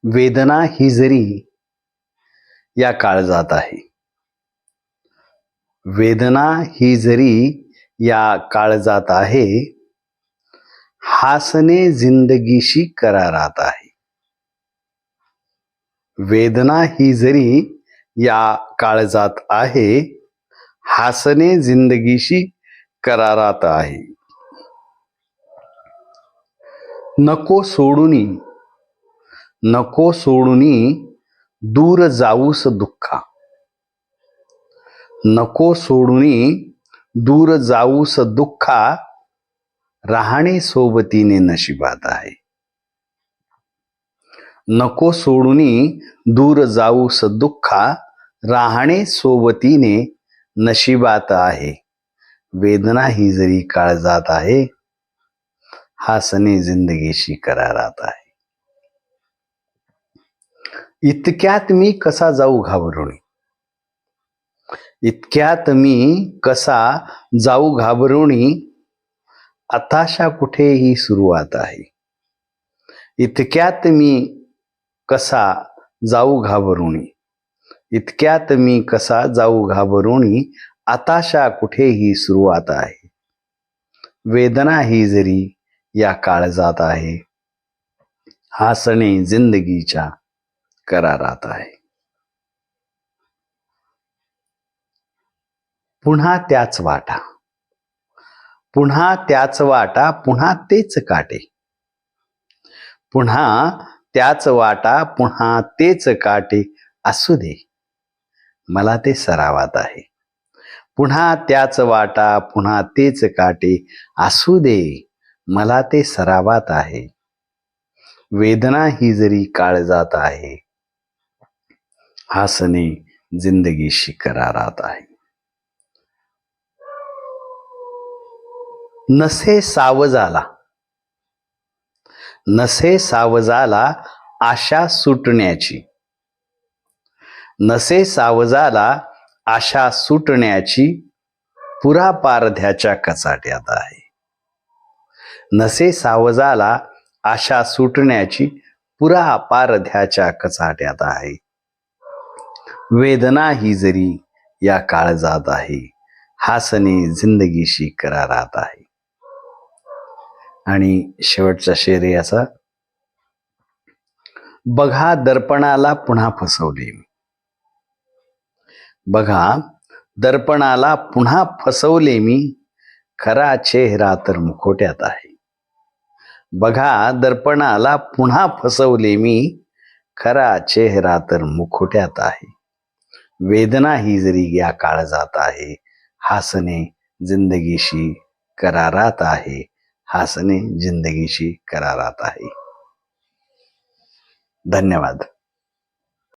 वेदना ही जरी या काळजात आहे. वेदना ही जरी या काळजात आहे, हासणे जिंदगीशी करारात आहे. वेदना ही जरी या काळजात आहे, हासणे जिंदगीशी करारात आहे. नको सोडूनी दूर जाऊस दुःखा. नको सोडूनी दूर जाऊस दुःखा, राहणे सोबतीने नशिबात आहे. नको सोडूनी दूर जाऊस दुःखा, राहणे सोबतीने नशिबात आहे. वेदना ही जरी काळजात आहे, हासणे जिंदगीशी करारात आहे. इतक्यात मी कसा जाऊ घाबरुनी. इतक्यात मी कसा जाऊ घाबरुनी, आताशा कुठेही सुरुवात आहे. इतक्यात मी कसा जाऊ घाबरुनी. इतक्यात मी कसा जाऊ घाबरुनी, आताशा कुठेही सुरुवात आहे. वेदना ही जरी या काळजात आहे, हासणे जिंदगीच्या करारात आहे. पुन्हा त्याच वाटा, पुन्हा त्याच वाटा, पुन्हा तेच काटे. पुन्हा त्याच वाटा, पुन्हा तेच काटे, असू दे मला ते सरावात आहे. पुन्हा त्याच वाटा, पुन्हा तेच काटे, असू दे मला ते सरावात आहे. वेदना ही जरी काळजात आहे, हासणे जिंदगीशी करारात आहे. नसे सावजाला, नसे सावजाला आशा सुटण्याची. नसे सावजाला आशा सुटण्याची, पुरा पारध्याच्या कचाट्यात आहे. नसे सावजाला आशा सुटण्याची, पुरा पारध्याच्या कचाट्यात आहे. वेदना ही जरी या काळजात आहे, हासणे जिंदगीशी करारात आहे. आणि शेवटचा शेर याचा, बघा दर्पणाला पुन्हा फसवले मी. बघा दर्पणाला पुन्हा फसवले मी, खरा चेहरा तर मुखोट्यात आहे. बघा दर्पणाला पुन्हा फसवले मी, खरा चेहरा तर मुखोट्यात आहे. वेदना ही जरी या काळजात आहे, हासणे जिंदगीशी करारात आहे. हासणे जिंदगीशी करारात आहे. धन्यवाद.